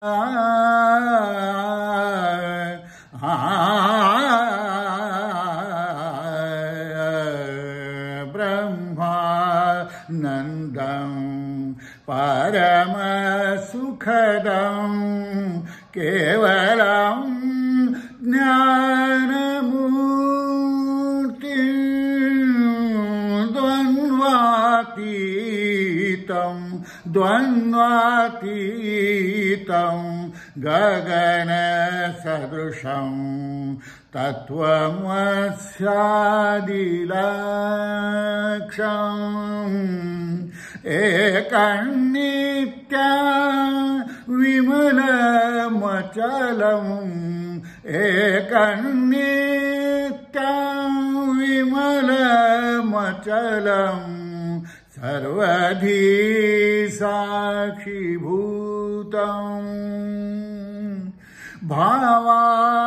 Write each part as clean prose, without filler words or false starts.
ब्रह्मानन्दं परमसुखदं केवलं ज्ञानमूर्तिं द्वन्द्वातीतं गगनसदृशं तत्त्वमस्यादिलक्ष्यम् एकन्नित्यं विमलमचलम् एकन्नित्यं विमलमचलम् सर्वधी साक्षीभूतम् भावातीतं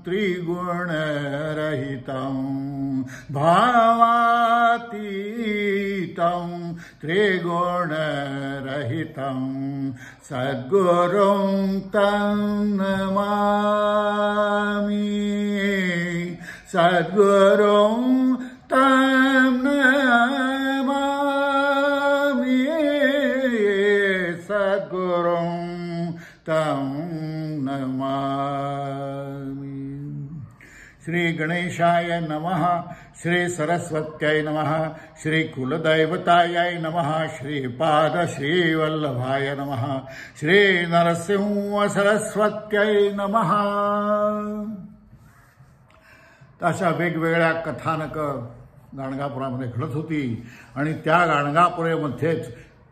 त्रिगुणरहितं भावातीतं त्रिगुणरहितं सद्गुरुं तं नमामि सद्गुरुं तं नमामि सद्गुरुं तं नमामि। श्री गणेशाय नमः, श्री सरस्वत्यै नमः, श्री कुलदैवतायै नमः, श्रीपाद श्रीवल्लभाय नमः, श्री नरसिंह सरस्वत्यै नमः। अशा वेगवेगळ्या कथानक गाणगापुरामध्ये घडत होती आणि त्या गाणगापुरेमध्येच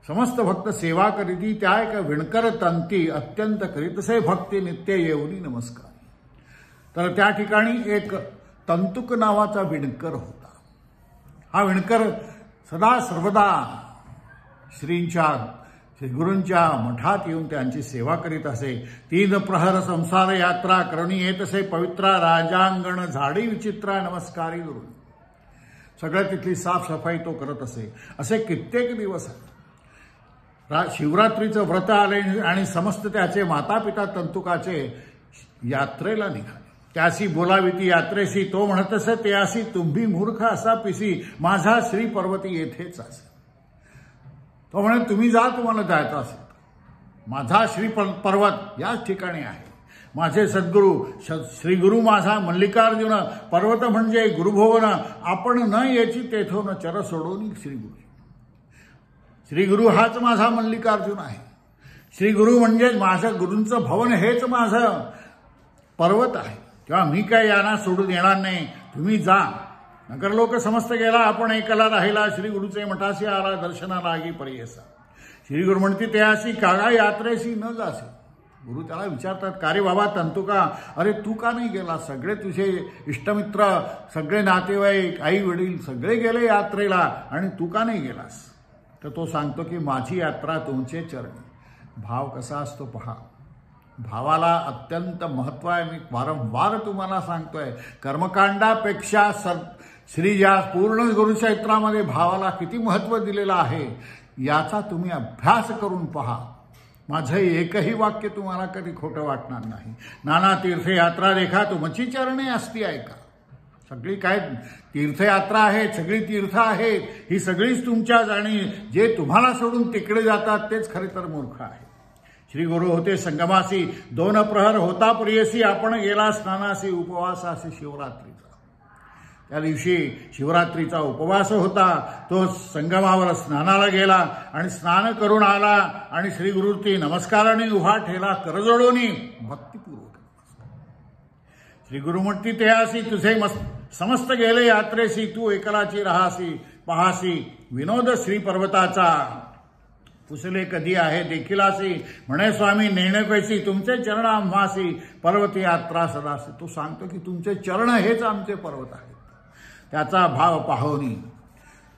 समस्त भक्त सेवा करीती त्या एक विणकर तंती अत्यंत करीतसे भक्ती नित्य येऊनी नमस्कार। तर त्या ठिकाणी एक तंतुक नावाचा विणकर होता। हा विणकर सदा सर्वदा श्री गुरूंच्या मठात येऊन त्यांची सेवा करीत असे। 3 प्रहर संसार यात्रा करणी येत असे पवित्रा राजांगण झाडी विचित्रा नमस्कारी गुरु। सगळ्या तिथली साफसफाई तो करत असे। असे कित्येक दिवस शिवरात्रीचं व्रत आले आणि समस्त त्याचे माता पिता तंतुकाचे यात्रेला निघाले। त्यासी बोलावी ती यात्रेशी तो म्हणत असे त्यासी तुम्ही मूर्ख असा पिसी माझा श्री पर्वती येथेच असे। तो म्हणे तुम्ही जा तुम्हाला जायचं असेल, माझा श्री पर्वत याच ठिकाणी आहे। माझे सद्गुरू श्री गुरु माझा मल्लिकार्जुन पर्वत म्हणजे गुरुभवन आपण न याची तेथून चर सोडून श्री गुरु हाच माझा मल्लिकार्जुन आहे। श्री गुरु म्हणजे माझं गुरूंचं भवन हेच माझं पर्वत आहे, तेव्हा मी काय यांना सोडून येणार नाही, तुम्ही जा। नगर लोक समस्त गेला आपण एकला राहिला, श्री गुरुचे मठाशी आला दर्शनाला आगी परियसा। श्री गुरु म्हणते त्याशी कागा यात्रेशी न जासे। गुरु त्याला विचारतात का रे बाबा तंतुका, अरे तू का नाही गेला? सगळे तुझे इष्टमित्र सगळे नातेवाईक आई वडील सगळे गेले यात्रेला आणि तू का नाही गेलास? तर तो सांगतो की माझी यात्रा तुमचे चरणी। भाव कसा असतो पहा, भावाला अत्यंत महत्व आहे। मी वारंवार तुम्हाला सांगतोय कर्मकांडापेक्षा श्री या पूर्ण गुरुचरित्रामध्ये भावाला किती महत्व दिलेलं आहे याचा तुम्ही अभ्यास करून पहा। माझं एकही वाक्य तुम्हाला कधी खोटं वाटणार नाही। नाना तीर्थयात्रा देखा तुमची चरणे असती ऐका। सगळी काय तीर्थयात्रा आहे, सगळी तीर्थ आहेत, ही सगळीच तुमच्याच आणि जे तुम्हाला सोडून तिकडे जातात तेच खरे तर मूर्ख आहे। श्री गुरु होते संगमासी 2 प्रहर होता प्रियसी आपण गेला स्नानासी उपवासासी शिवरात्रीचा। त्या दिवशी शिवरात्रीचा उपवास होता, तो संगमावर स्नानाला गेला आणि स्नान करून आला आणि श्री गुरुची नमस्काराने उभा ठेला करजोडोनी भक्तिपूर्वक। श्री गुरु म्हणती त्यासी तुझे समस्त गेले यात्रेसी तू एकलाची राहासी पहासी विनोद श्री पर्वताचा पुसले कधी आहे देखीलासी म्हणे स्वामी नेणे कैसी तुमचे चरण आम्हासी पर्वत यात्रा सदासी। तो सांगतो की तुमचे चरण हेच आमचे पर्वत आहेत। त्याचा भाव पाहोनी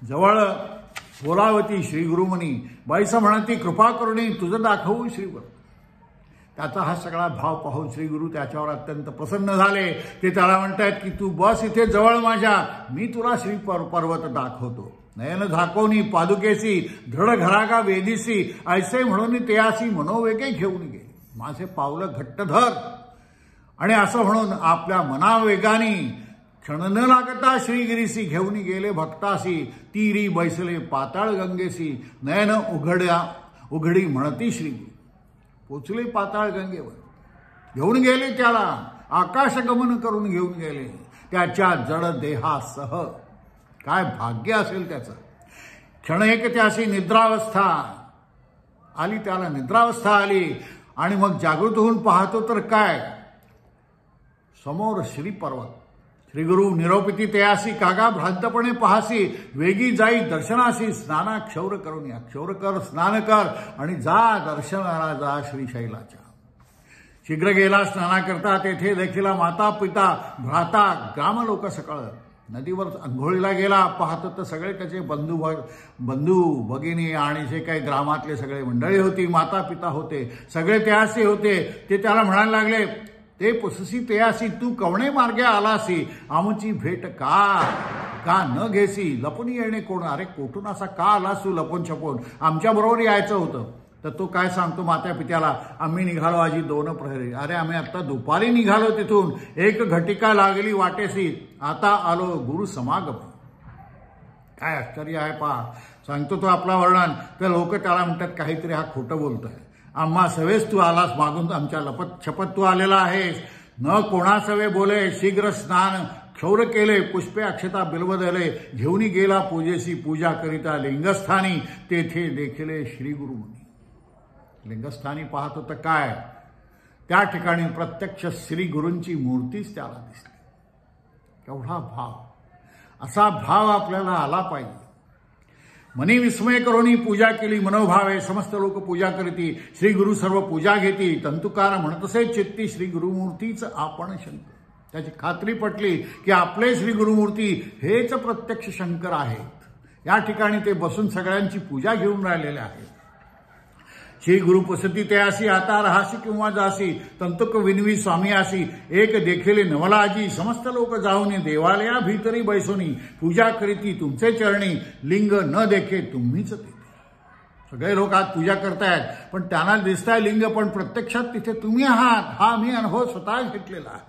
जवळ बोलावती श्री गुरुमुनी बैस म्हणती कृपा करुणी तुझं दाखवू श्रीवर। त्याचा हा सगळा भाव पाहून श्री गुरु त्याच्यावर अत्यंत प्रसन्न झाले। ते त्याला म्हणतात की तू बस इथे जवळ माझ्या, मी तुला श्री पर्वत दाखवतो। नयन झाकोनी पादुकेसी दृढ घरागा वेदिसी ऐसे म्हणून त्यासी मनोवेगे घेऊन गेले. माझे पावलं घट्ट धर. आणि असं म्हणून आपल्या मनावेगाने क्षण न लागता श्रीगिरीसी घेऊन गेले भक्तासी. तीरी बैसले पाताळ गंगेसी नयन उघडी म्हणती श्रीगिरी. पोचले पाताळ गंगेवर. घेऊन गेले त्याला. आकाशगमन करून घेऊन गेले त्याच्या जड देहासह. काय भाग्य असेल त्याचं. क्षण एक त्याशी निद्रावस्था आली. त्याला निद्रावस्था आली आणि मग जागृत होऊन पाहतो तर काय, समोर श्री पर्वत. श्री गुरु निरोपिती तयासी कागा भ्रांतपणे पाहासी. वेगी जाई दर्शनासी स्नाना क्षौर करून या. क्षौर कर, स्नान कर आणि जा दर्शनाला जा श्रीशैलाच्या. शीघ्र गेला स्नाना करता. तेथे देखील माता पिता भ्राता ग्राम लोक सकळ. नदीवर अंघोळीला गेला. पाहतो तर सगळे त्याचे बंधू भगिनी आणि जे काही ग्रामातले सगळे मंडळी होती, माता पिता होते, सगळे त्यासी होते. ते त्याला म्हणायला लागले, ते पुससी तेयासी तू कवणे मार्गे आलासी. आमची भेट का न घेसी. लपून येणे कोण. अरे कोठून असा का आलास तू लपून छपून. आमच्या बरोबर यायचं होतं. तर तो काय सांगतो माता पित्याला, आम्ही निघालो आजी 2 प्रहरी. अरे आम्ही आता दुपारी निघालो तिथून. 1 घटिका लागली वाटेसी. आता आलो गुरु समागम. काय आश्चर्य आहे पहा. सांगतो तो आपला वर्णन. तर लोक त्याला म्हणतात काहीतरी हा खोटं बोलतोय. आम्हा सवेस तू आलास मागून. आमच्या लपत छपत तू आलेला आहेस. न कोणा सवे बोले. शीघ्र स्नान क्षौर केले. पुष्पे अक्षता बिल्व दिले. घेऊन गेला पूजेसी. पूजा करिता लिंगस्थानी. तेथे देखिले श्री गुरुमुनी. लिंगस्थानी पाहतो तर काय, त्या ठिकाणी प्रत्यक्ष श्री गुरूंची मूर्तीच त्याला दिसली. केवढा भाव. असा भाव आपल्याला आला पाहिजे. मनी विस्मय करून पूजा केली मनोभावे. समस्त लोक पूजा करीती. श्री गुरु सर्व पूजा घेती. तंतुकार म्हणतसे चित्ती श्री गुरुमूर्तीच आपण शंकर. त्याची खात्री पटली की आपले श्री गुरुमूर्ती हेच प्रत्यक्ष शंकर आहेत. या ठिकाणी ते बसून सगळ्यांची पूजा घेऊन राहिलेले आहेत. श्री गुरु पुसती तयासी आता राहासी किंवा जासी. तंतुक विनवी स्वामी आसी. एक देखिले नवलाजी. समस्त लोक जाऊन देवालया भीतरी बैसोनी पूजा करीती तुमचे चरणी. लिंग न देखे तुम्हीच तेथे. सगळे लोक आज पूजा करतायत पण त्यांना दिसताय लिंग, पण प्रत्यक्षात तिथे तुम्ही आहात. हा मी अनुभव स्वतः घेतलेला आहे.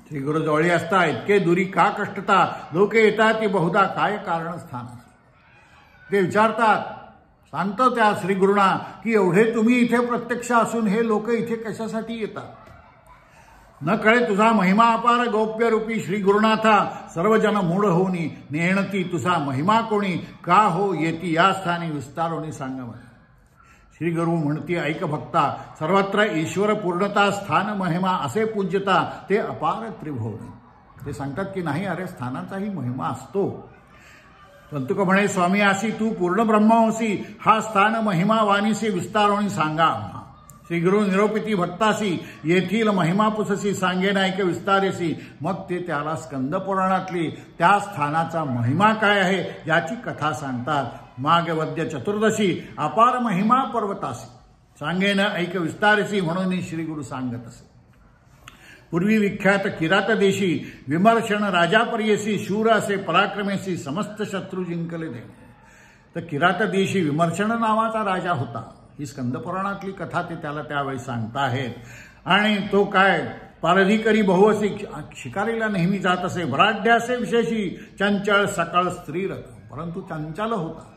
श्री गुरु जवळी असता इतके दुरी का कष्टता. लोक येतात ती बहुधा काय कारण स्थान. ते विचारतात, सांगतो त्या श्री गुरुना की एवढे तुम्ही इथे प्रत्यक्ष असून हे लोक इथे कशासाठी येतात. न कळे तुझा महिमा अपार गौप्य रूपी श्री गुरुनाथा. सर्वजन मूढ होऊनी नेणती तुझा महिमा कोणी. का हो येती या स्थानी विस्तारोनी सांगा मला. श्री गुरु म्हणती ऐक भक्ता. सर्वत्र ईश्वर पूर्णता स्थान महिमा असे पूज्यता ते अपार त्रिभुवनी. ते सांगतात की नाही अरे स्थानाचाही महिमा असतो. तंतुक म्हणे स्वामी आसी तू पूर्ण ब्रह्मवसी. हा स्थान महिमा वाणीसी विस्तारोणी सांगा. श्री गुरु निरोपिती भक्तासी. येथील महिमा पुससी सांगेन ऐक विस्तारेसी. मग ते त्याला स्कंद पुराणातली त्या स्थानाचा महिमा काय आहे याची कथा सांगतात. मागवद्य चतुर्दशी अपार महिमा पर्वतासी. सांगेन ऐक विस्तारेसी म्हणून श्री गुरु सांगत असे. पूर्वी विख्यात किरात देशी विमर्शन राजापर्यसी. शूर असे पराक्रमेसी समस्त शत्रू जिंकले दे. तर किरात देशी विमर्शन नावाचा राजा होता. ही स्कंदपुराणातली कथा ते त्याला त्यावेळी सांगताहेत. आणि तो काय पारधिकरी बहुअसी. शिकारीला नेहमी जात असे. भराढ्यासे विशेषी. चंचळ सकळ स्त्रीरथ. परंतु चंचल होता.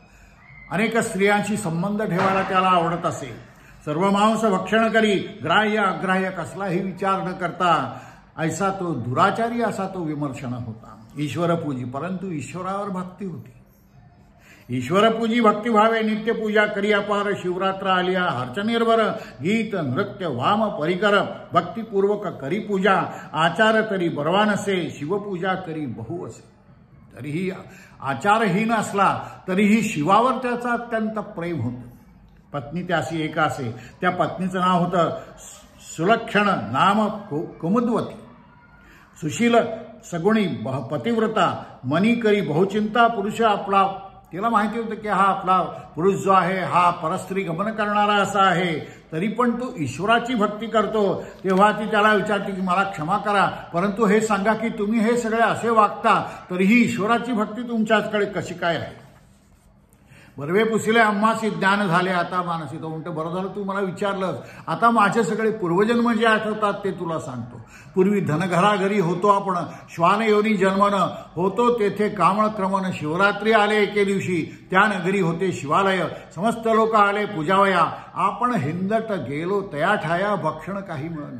अनेक स्त्रियांशी संबंध ठेवायला त्याला आवडत असे. सर्व मांस भक्षण करी. ग्राह्य अग्राह्य कसलाही विचार न करता ऐसा तो दुराचारी असा तो विमर्शन होता. ईश्वरपूजी. परंतु ईश्वरावर भक्ती होती. ईश्वरपूजी भक्तिभावे नित्य पूजा करी अपार. शिवरात्र आलिया हर्षनिर्भर. गीत नृत्य वाम परिकर. भक्तिपूर्वक करी पूजा. आचार तरी बरवा नसे. शिवपूजा करी बहु असे. तरीही आचारहीन असला तरीही शिवावर त्याचा अत्यंत प्रेम होतं. पत्नी त्याशी एक असे. त्या पत्नीचं नाव होतं सुलक्षण नाम कुमुद्वती. सुशील सगुणी पतिव्रता. मनी करी बहुचिंता. पुरुष आपला तिला माहिती होतं की हा आपला पुरुष जो आहे हा परस्त्री गमन करणारा असा आहे, तरी पण तो ईश्वराची भक्ती करतो. तेव्हा ती त्याला विचारते की मला क्षमा करा, परंतु हे सांगा की तुम्ही हे सगळे असे वागता तरीही ईश्वराची भक्ती तुमच्याकडे कशी काय आहे. बर्वे पुसिले आम्हासी ज्ञान झाले आता मानसी. तो म्हणतो बरं झालं तू मला विचारलंस, आता माझे सगळे पूर्वजन्म जे आठवतात ते तुला सांगतो. पूर्वी धनघराघरी होतो आपण, श्वान योनी जन्मनं होतो तेथे कामळक्रमण. शिवरात्री आले एके दिवशी त्या नगरी होते शिवालय. समस्त लोक आले पूजावया, आपण हिंदट गेलो तया ठाया. भक्षण काही मिळून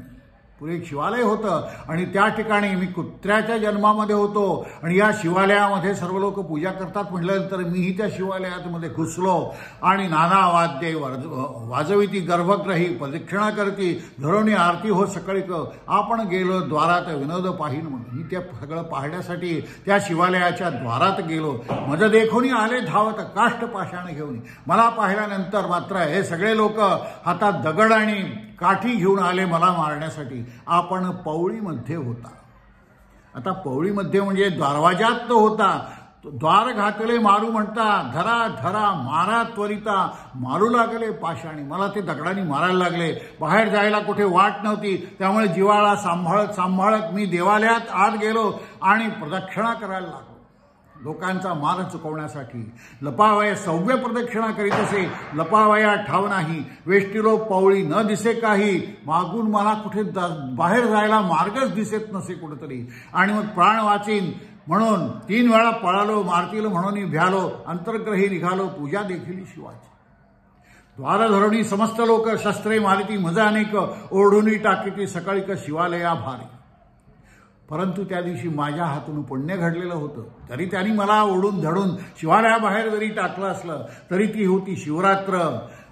पुढे एक शिवालय होतं आणि त्या ठिकाणी मी कुत्र्याच्या जन्मामध्ये होतो आणि या शिवालयामध्ये सर्व लोक पूजा करतात म्हटल्यानंतर मीही त्या शिवालयामध्ये घुसलो आणि नाना वाद्ये वाजविती गर्भग्रही प्रदक्षिणा करती धरोणी आरती हो सकळीक. आपण गेलो द्वारात विनोद पाहिन म्हणून. मी त्या सगळं पाहण्यासाठी त्या शिवालयाच्या द्वारात गेलो. मज देखोनी आले धावत काष्ट पाषाण घेऊन. मला पाहिल्यानंतर मात्र हे सगळे लोक हातात दगड आणि काठी घेऊन आले मला मारण्यासाठी. आपण पवळीमध्ये होता. आता पवळीमध्ये म्हणजे दरवाजात तो होता. द्वार घातले मारू म्हणता, धरा धरा मारा त्वरिता. मारू लागले पाषाणी, मला ते दगडांनी मारायला लागले. बाहेर जायला कुठे वाट नव्हती, त्यामुळे जिवाळा सांभाळत सांभाळत मी देवालयात आत गेलो आणि प्रदक्षिणा करायला लागलो लोकांचा मान चुकवण्यासाठी. लपावया सव्य प्रदक्षिणा करीत असे, लपावया ठाव नाही. वेष्टिलो पवळी न दिसे काही, मागून मला कुठे बाहेर जायला मार्गच दिसत नसे कुठेतरी. आणि मग प्राण वाचीन म्हणून 3 वेळा पळालो, मारतील म्हणून भ्यालो. अंतर्ग्रही निघालो, पूजा देखील शिवाची. द्वार धरणी समस्त लोक शस्त्रे मारिती. मजा अनेक ओढून टाकीती सकाळीक शिवालया भारी. परंतु त्या दिवशी माझ्या हातून पुण्य घडलेलं होतं, तरी त्यांनी मला ओढून धडून शिवालयाबाहेर जरी टाकलं असलं तरी ती होती शिवरात्र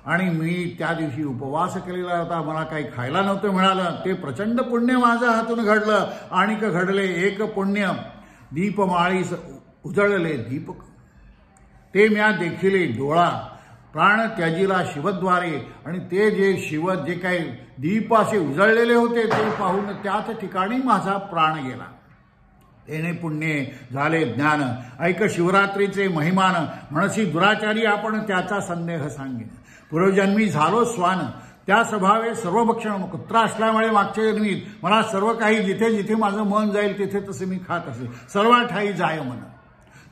आणि मी त्या दिवशी उपवास केलेला होता. मला काही खायला नव्हतं मिळालं. ते प्रचंड पुण्य माझ्या हातून घडलं. आणि घडले एक पुण्य, दीपमाळीस उजळले दीपक. ते म्या देखिले डोळा, प्राण त्याजीला शिवद्वारे. आणि ते जे शिव जे काही दीप असे उजळलेले होते ते पाहून त्याच ठिकाणी माझा प्राण गेला. तेने पुण्ये झाले ज्ञान, ऐक शिवरात्रीचे महिमान. म्हणसी दुराचारी आपण त्याचा संदेह सांगेन. पूर्वजन्मी झालो स्वान, त्या स्वभावे सर्वभक्षण. कुत्रा असल्यामुळे मागच्या जन्मीत मला सर्व काही जिथे जिथे माझं मन जाईल तिथे तसे मी खात असे. सर्व ठाई जाय मन,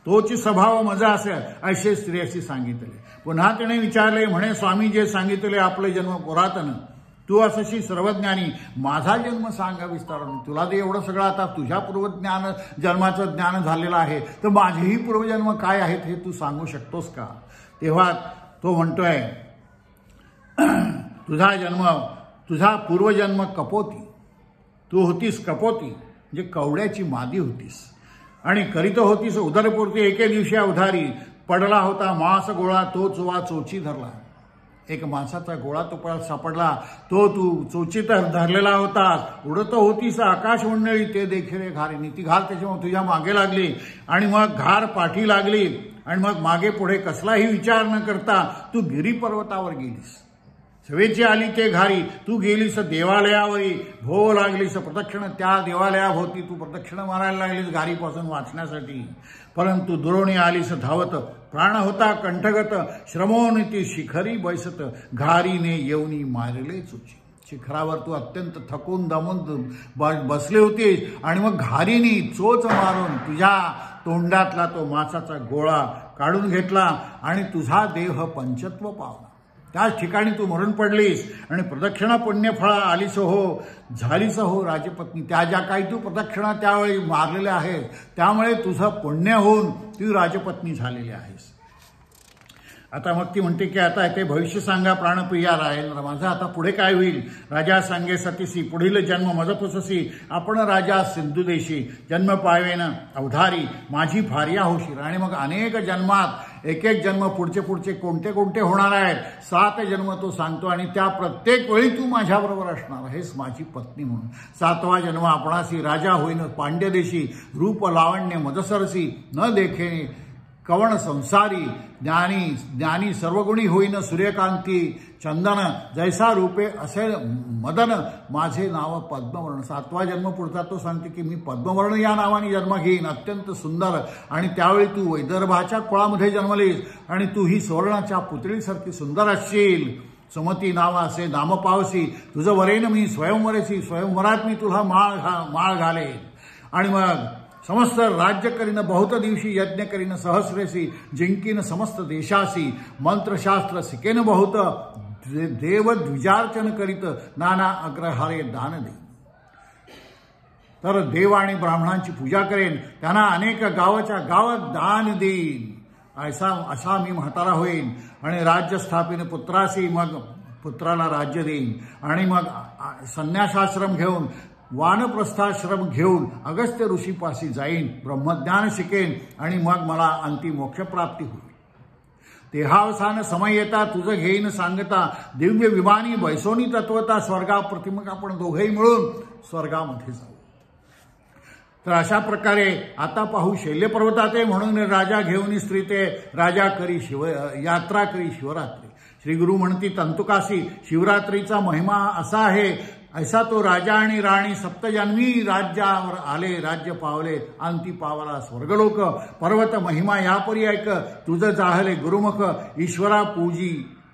तोची स्वभाव मजा असे ऐसे स्त्रियाशी सांगितले. पुन्हा तिने विचारले म्हणे, स्वामी जे सांगितले आपले जन्म पुरातन, तू असशी सर्वज्ञानी माझा जन्म सांगा विस्ताराने. तुला ते एवढं सगळं आता तुझ्या पूर्वज्ञान जन्माचं ज्ञान झालेलं आहे, तर माझेही पूर्वजन्म काय आहेत हे तू सांगू शकतोस का. तेव्हा तो म्हणतोय तुझा पूर्वजन्म कपोती, तू होतीस कपोती म्हणजे कवड्याची मादी होतीस आणि करीत होतीस उदरपूर्ती. एके दिवशी उधारी पडला होता मांस गोळा, तो चोवा चोची धरला. एक मांसाचा गोळा तो सापडला, तो तू चोचीत धरलेला होतास. उडत होतीस आकाश मंडळी, ते देखील घारीनी. ती घार त्याच्यामुळे तुझ्या मागे लागली आणि मग घार पाठी लागली आणि मग मागे पुढे कसलाही विचार न करता तू गिरी पर्वतावर गेलीस. सवेची आली ते घारी, तू गेलीस देवालयावरी, भोव लागलीस प्रदक्षिण. त्या देवालयाभोवती तू प्रदक्षिण मारायला लागलीस घारीपासून वाचण्यासाठी. परंतु दुरोणी आलीस धावत, प्राण होता कंठगत. श्रमोनिती शिखरी बैसत, घारीने येऊनी मारले चोची. शिखरावर तू अत्यंत थकून दमून बसले होतीस आणि मग घारीनी चोच मारून तुझ्या तोंडातला तो मांसाचा गोळा काढून घेतला आणि तुझा देह पंचत्व पावला. त्याच ठिकाणी तू मरून पडलीस आणि प्रदक्षिणा पुण्यफळा आलीस हो, झालीस हो राजपत्नी. त्या ज्या काही तू प्रदक्षिणा त्यावेळी मारलेल्या आहेत त्यामुळे तुझं पुण्य होऊन तू राजपत्नी झालेली आहेस. आता मग ती म्हणते की आता ते भविष्य सांगा प्राणप्रिया राजेंद्र, माझं आता पुढे काय होईल. राजा सांगे सतीसी, पुढील जन्म मजपुससी. आपण राजा सिंधुदेशी जन्म पावेन अवधारी, माझी भार्या होशील. आणि मग अनेक जन्मात एक एक जन्म पुढचे पुढचे कोणते कोणते होणार आहेत. 7 जन्म तो सांगतो आणि त्या प्रत्येक वेळी तू माझ्याबरोबर असणार आहेस माझी पत्नी म्हणून. 7वा जन्म आपणासी राजा होईन पांड्यदेशी, रूप लावण्य मजसरसी. न देखे कवण संसारी ज्ञानी सर्वगुणी होईन सूर्यकांती चंदन जैसा रूपे असे मदन माझे नाव पद्मवर्ण. 7वा जन्म पुढचा तो सांगते की मी पद्मवर्ण या नावाने जन्म घेईन, अत्यंत सुंदर. आणि त्यावेळी तू वैदर्भाच्या कुळामध्ये जन्मलीस आणि तू ही सुवर्णाच्या पुतळीसारखी सुंदर असशील. सुमती नाव असे नाम पावसी, तुझं वरेन मी स्वयंवरेसी, स्वयंवरात मी तुला माळ घालेन. आणि मग समस्त राज्य करीन, बहुत दिवशी यज्ञ करीन सहस्रेसी, जिंकीन समस्त देशासी, मंत्रशास्त्र शिकेन बहुत, देव द्विजार्चन करीत, नाना अग्रहारे दान देईन. तर देव आणि ब्राह्मणांची पूजा करेन, त्यांना अनेक गावाच्या गावात दान देईन. असा मी म्हातारा होईन आणि राज्य स्थापिन पुत्रासी, मग पुत्राला राज्य देईन. आणि मग संन्यासाश्रम घेऊन वानप्रस्थाश्रम घेऊन अगस्त्य ऋषीपाशी जाईन, ब्रह्मज्ञान शिकेन आणि मग मला अंतिम मोक्षप्राप्ती होईल. देहावसान समय येता तुझं घेईन सांगता, दिव्य विमानी बैसोनी तत्वता, स्वर्गा प्रतिमक आपण दोघेही मिळून स्वर्गामध्ये जाऊ. तर अशा प्रकारे आता पाहू शैल्यपर्वताते, म्हणून राजा घेऊन स्त्री ते राजा करी यात्रा करी शिवरात्री. श्री गुरु म्हणती तंतुकासी, शिवरात्रीचा महिमा असा आहे, ऐसा तो राजा आणि राणी सप्तजन्मी राज्यावर आले, राज्य पावले, अंती पावला स्वर्गलोक. पर्वत महिमा यापरी ऐक, तुझं जाहले गुरुमुख, ईश्वरा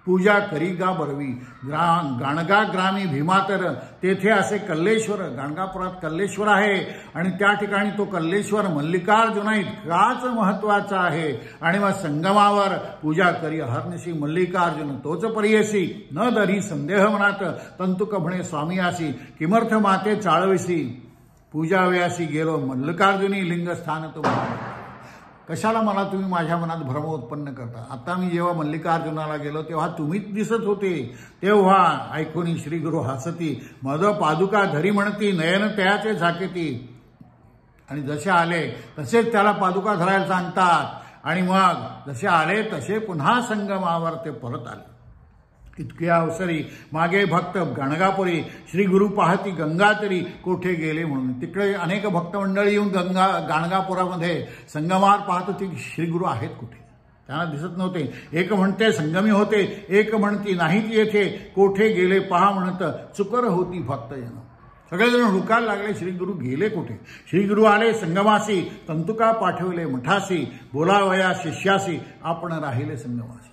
पूजा करी गा बरवी. गाणगा ग्रामी भीमातर, तेथे असे कल्लेश्वर, गाणगापुरात कल्लेश्वर आहे आणि त्या ठिकाणी तो कल्लेश्वर मल्लिकार्जुना इतकाच महत्वाचा आहे. आणि मग संगमावर पूजा करी अहर्निशी, मल्लिकार्जुन तोच परियसी, न दरी संदेह मनात, तंतुक म्हणे स्वामीयासी, किमर्थ माते चाळविसी, पूजा वयासी गेलो मल्लिकार्जुनी, लिंगस्थान तुम्हाला. कशाला मला तुम्ही माझ्या मनात भ्रम उत्पन्न करता. आता मी जेव्हा मल्लिकार्जुनाला गेलो तेव्हा तुम्हीच दिसत होते. तेव्हा ऐकून श्री गुरु हसती, मद पादुका धरी म्हणती, नयन तयाचे झाकेती. आणि जसे आले तसेच त्याला पादुका धरायला सांगतात. आणि मग जसे आले तसे पुन्हा संगमावर ते परत आले. इतक्या अवसरी मागे भक्त गाणगापुरी, श्री गुरु पाहती गंगा तरी कोठे गेले म्हणून. तिकडे अनेक भक्त मंडळी येऊन गाणगापुरामध्ये संगमावर पाहत होती श्री गुरु आहेत कुठे, त्यांना दिसत नव्हते. एक म्हणते संगमी होते, एक म्हणती नाहीत येथे, कोठे गेले पहा म्हणत, चुकर होती भक्तजन. सगळेजण हुडकायला लागले श्री गुरु गेले कुठे. श्री गुरु आले संगमासी, तंतुका पाठवले मठासी, बोलावया शिष्यासी, आपण राहिले संगमासी.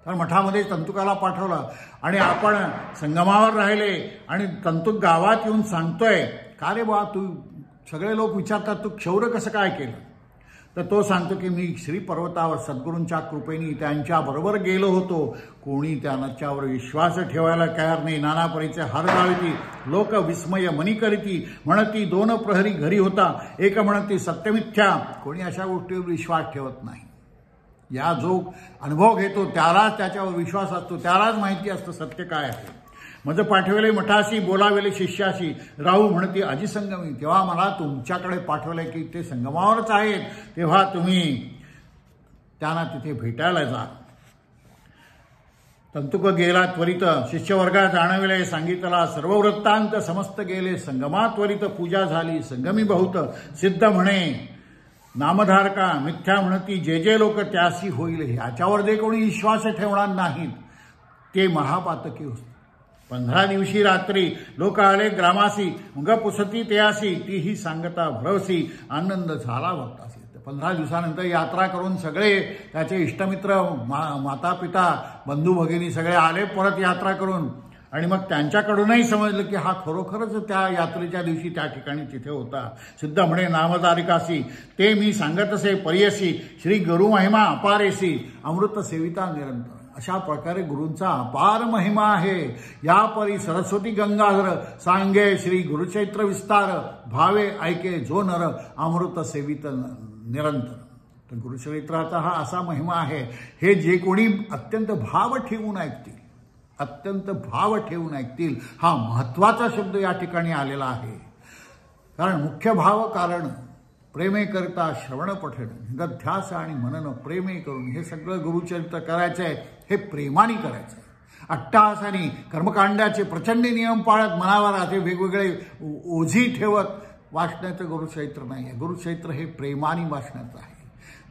तर मठामध्ये तंतुकाला पाठवलं आणि आपण संगमावर राहिले. आणि तंतुक गावात येऊन सांगतोय, का रे बा तू, सगळे लोक विचारतात तू क्षौर कसं काय केलं. तर तो सांगतो की मी श्री पर्वतावर सद्गुरूंच्या कृपेने त्यांच्याबरोबर गेलो होतो. कोणी त्याच्यावर विश्वास ठेवायला तयार नाही. नाना परीचे हार गाविती, लोक विस्मय मनी करीती, म्हणती 2 प्रहरी घरी होता, एक म्हणती सत्यमिथ्या. कोणी अशा गोष्टीवर विश्वास ठेवत नाही. या जो अनुभव घेतो त्यालाच त्याच्यावर विश्वास असतो, त्यालाच माहिती असतं सत्य काय आहे. मज पाठवले मठाशी, बोलावेले शिष्याशी, राहू म्हणती अजिसंगमी. तेव्हा मला तुमच्याकडे पाठवले की ते संगमावरच आहेत, तेव्हा तुम्ही त्यांना तिथे भेटायला जा. तंतुक गेला त्वरित, शिष्यवर्गात जाणविले सांगितला, सर्व वृत्तांत समस्त गेले. संगमा त्वरित पूजा झाली, संगमी बहुत सिद्ध म्हणे नामधारका. मिथ्या म्हणती जे जे लोक त्यासी होईल. ह्याच्यावर जे कोणी विश्वास ठेवणार नाहीत ते महापातकी होते. 15 दिवशी रात्री लोक आले ग्रामासी, मग पुसती त्यासी, तीही सांगता भरवसी, आनंद झाला भक्तासी. 15 दिवसानंतर यात्रा करून सगळे त्याचे इष्टमित्र, माता पिता, बंधू भगिनी सगळे आले परत यात्रा करून. आणि मग त्यांच्याकडूनही समजलं की हा खरोखरच त्या यात्रेच्या दिवशी त्या ठिकाणी तिथे होता. सिद्ध म्हणे नामधारिकासी, ते मी सांगत असे परियसी, श्री गुरु महिमा अपारेसी, अमृत सेविता निरंतर. अशा प्रकारे गुरूंचा अपार महिमा आहे. या परी सरस्वती गंगाधर, सांगे श्री गुरुचैत्र विस्तार, भावे ऐके जो नर, अमृत सेवित निरंतर. तर गुरुचरित्राचा हा असा महिमा आहे. हे जे कोणी अत्यंत भाव ठेवून ऐकतील, अत्यंत भाव ठेवून ऐकतील, हा महत्वाचा शब्द या ठिकाणी आलेला आहे. कारण मुख्य भाव कारण प्रेमे करता श्रवण पठण, निध्यास आणि मनन प्रेमे करून हे सगळं गुरुचरित्र करायचं आहे. हे प्रेमाने करायचं आहे. अट्टहासाने कर्मकांडाचे प्रचंड नियम पाळत मनावर असे वेगवेगळे ओझी ठेवत वाचण्याचं गुरुचरित्र नाही आहे. गुरुचरित्र हे प्रेमाने वाचण्याचं आहे.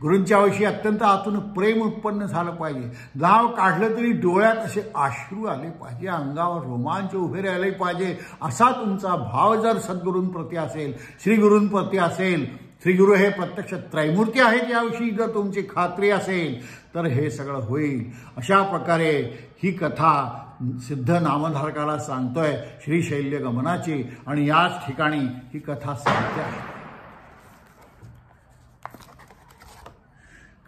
गुरूंच्या विषयी अत्यंत आतून प्रेम उत्पन्न झालं पाहिजे. नाव काढलं तरी डोळ्यात असे अश्रू आले पाहिजे, अंगावर रोमांच उभे राहिले पाहिजे. असा तुमचा भाव जर सद्गुरूंप्रती असेल, श्रीगुरूंप्रती असेल, श्रीगुरू हे प्रत्यक्ष त्रैमूर्ती आहेत याविषयी जर तुमची खात्री असेल तर हे सगळं होईल. अशा प्रकारे ही कथा सिद्ध नामधारकाला सांगतोय श्रीशैल्य गमनाची, आणि याच ठिकाणी ही कथा सांगते आहे.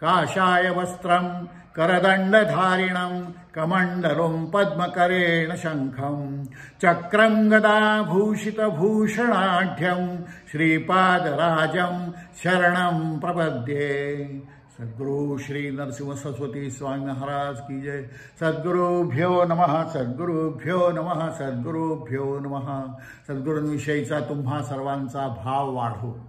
काषाय वस्त्रं करदंडधारिणं कमंडलुं पद्मकरेण शंखं चक्रं गदाभूषितभूषणाढ्यं श्रीपादराजं शरणं प्रपद्ये. सद्गुरु श्री नरसिंह सरस्वती स्वामी महाराज की जय. सद्गुरुभ्यो नमः, सद्गुरुभ्यो नमः, सद्गुरुभ्यो नमः. सद्गुरूंविषयीचा तुम्हा सर्वांचा भाव वाढो,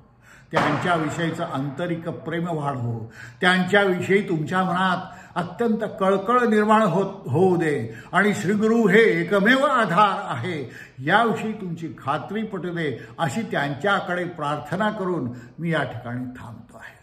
त्यांच्याविषयीचं आंतरिक प्रेम वाढवो, त्यांच्याविषयी तुमच्या मनात अत्यंत कळकळ निर्माण होऊ दे, आणि श्रीगुरू हे एकमेव आधार आहे याविषयी तुमची खात्री पटू दे, अशी त्यांच्याकडे प्रार्थना करून मी या ठिकाणी थांबतो आहे.